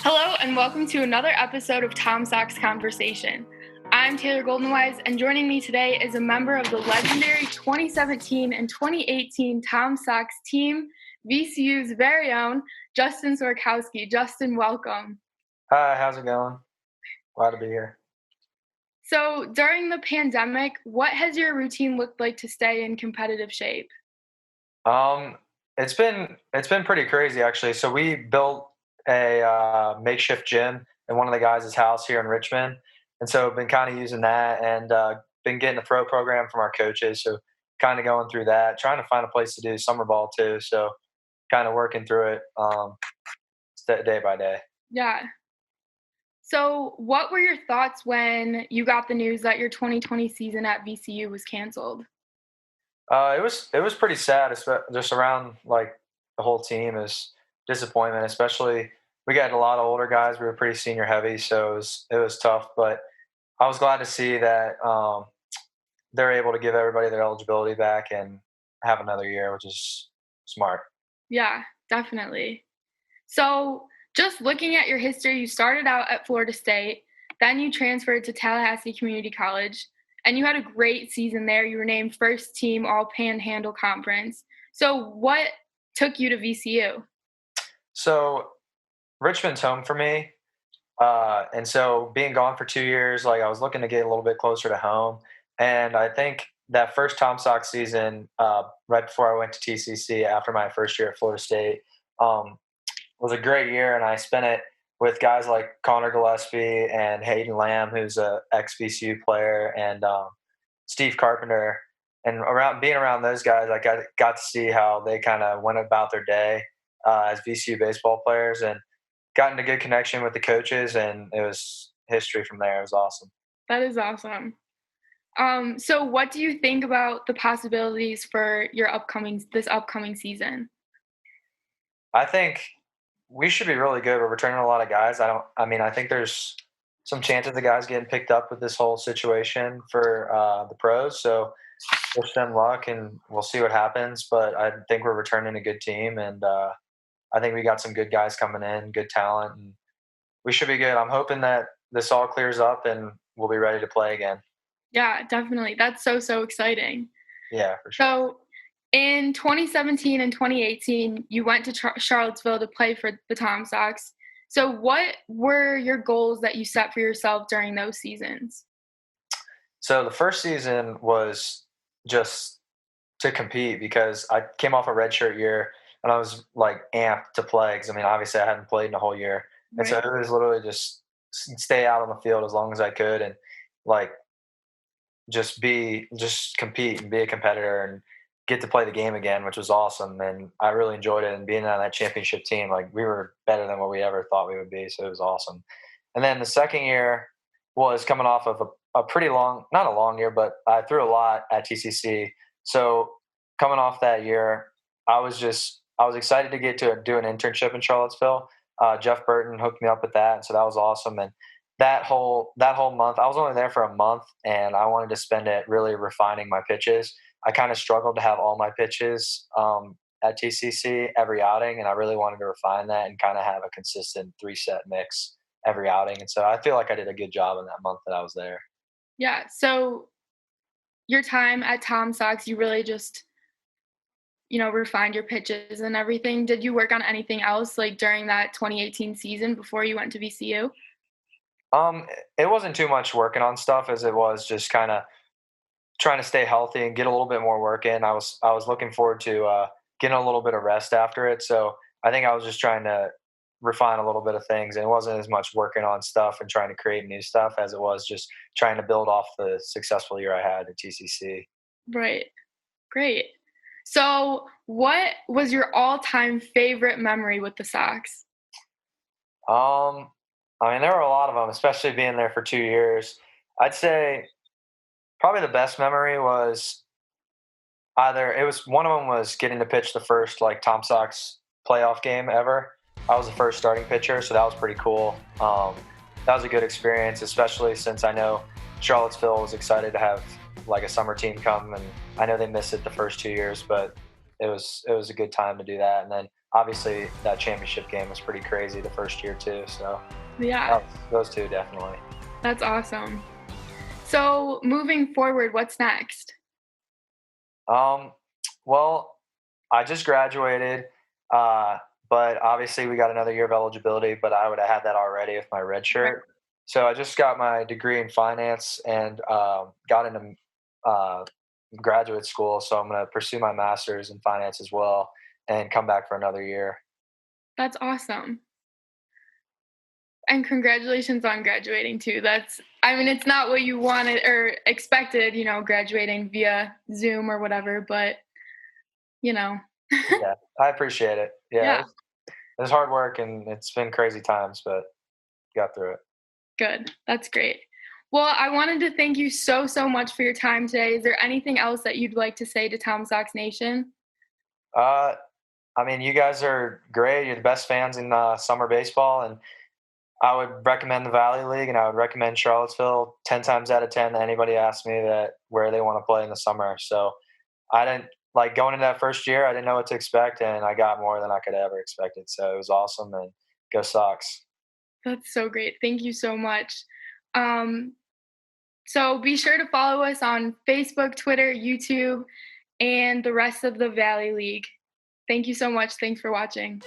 Hello and welcome to another episode of Tom Sox Conversation. I'm Taylor Goldenwise, and joining me today is a member of the legendary 2017 and 2018 Tom Sox team, VCU's very own Justin Sorokowski. Justin, welcome. Hi, how's it going? Glad to be here. So during the pandemic, what has your routine looked like to stay in competitive shape? It's been pretty crazy actually. So we built a makeshift gym in one of the guys' house here in Richmond, and so been kind of using that and been getting a throw program from our coaches. So kind of going through that, trying to find a place to do summer ball too. So kind of working through it day by day. Yeah. So what were your thoughts when you got the news that your 2020 season at VCU was canceled? It was pretty sad, just around like the whole team is disappointment. Especially we got a lot of older guys. We were pretty senior heavy, so it was tough. But I was glad to see that they're able to give everybody their eligibility back and have another year, which is smart. Yeah, definitely. So just looking at your history, you started out at Florida State, then you transferred to Tallahassee Community College, and you had a great season there. You were named first team All Panhandle Conference. So what took you to VCU? So Richmond's home for me, and so being gone for 2 years, like I was looking to get a little bit closer to home. And I think that first Tom Sox season, right before I went to TCC after my first year at Florida State, um, was a great year, and I spent it with guys like Connor Gillespie and Hayden Lamb, who's a ex VCU player, and Steve Carpenter. And being around those guys, I got to see how they kind of went about their day as VCU baseball players, and got into good connection with the coaches, and it was history from there. It was awesome. That is awesome. So what do you think about the possibilities for this upcoming season? I think we should be really good. We're returning a lot of guys. I think there's some chances of guys getting picked up with this whole situation for the pros. So wish them luck, and we'll see what happens. But I think we're returning a good team, and I think we got some good guys coming in, good talent, and we should be good. I'm hoping that this all clears up and we'll be ready to play again. Yeah, definitely. That's so exciting. Yeah, for sure. So in 2017 and 2018, you went to Charlottesville to play for the Tom Sox. So what were your goals that you set for yourself during those seasons? So the first season was just to compete because I came off a redshirt year and I was like amped to play because obviously I hadn't played in a whole year, and so it was literally just stay out on the field as long as I could and like just compete and be a competitor and get to play the game again, which was awesome. And I really enjoyed it. And being on that championship team, like we were better than what we ever thought we would be. So it was awesome. And then the second year was coming off of a pretty long, not a long year, but I threw a lot at TCC. So coming off that year, I was excited to get to do an internship in Charlottesville. Jeff Burton hooked me up with that. So that was awesome. And that whole month, I was only there for a month, and I wanted to spend it really refining my pitches. I kind of struggled to have all my pitches at TCC every outing, and I really wanted to refine that and kind of have a consistent 3-set mix every outing. And so I feel like I did a good job in that month that I was there. Yeah. So your time at Tom Sox, you really just, refined your pitches and everything. Did you work on anything else like during that 2018 season before you went to VCU? It wasn't too much working on stuff as it was just kind of trying to stay healthy and get a little bit more work in. I was looking forward to getting a little bit of rest after it. So I think I was just trying to refine a little bit of things, and it wasn't as much working on stuff and trying to create new stuff as it was just trying to build off the successful year I had at TCC. Right. Great. So what was your all-time favorite memory with the Sox? There were a lot of them, especially being there for 2 years. I'd say probably the best memory was one of them was getting to pitch the first like Tom Sox playoff game ever. I was the first starting pitcher, so that was pretty cool. That was a good experience, especially since I know Charlottesville was excited to have like a summer team come, and I know they missed it the first 2 years, but it was a good time to do that. And then obviously that championship game was pretty crazy the first year too. So Yeah, those two definitely. that's awesome. So moving forward, what's next? Well, I just graduated, uh, but obviously we got another year of eligibility, but I would have had that already with my red Right. shirt. So I just got my degree in finance and got into graduate school. So I'm going to pursue my master's in finance as well and come back for another year. That's awesome. And congratulations on graduating too. I mean, it's not what you wanted or expected, graduating via Zoom or whatever, but, you know, Yeah, I appreciate it. Yeah, yeah, it's hard work and it's been crazy times, but got through it. good. That's great. Well, I wanted to thank you so, so much for your time today. Is there anything else that you'd like to say to Tom Sox Nation? Uh, I mean, you guys are great. You're the best fans in summer baseball, and I would recommend the Valley League, and I would recommend Charlottesville 10 times out of 10 anybody asks me that where they want to play in the summer. So I didn't like going into that first year. I didn't know what to expect, and I got more than I could ever expected. So it was awesome, and go Sox. That's so great. Thank you so much. Um, so be sure to follow us on Facebook, Twitter, YouTube, and the rest of the Valley League. Thank you so much. Thanks for watching.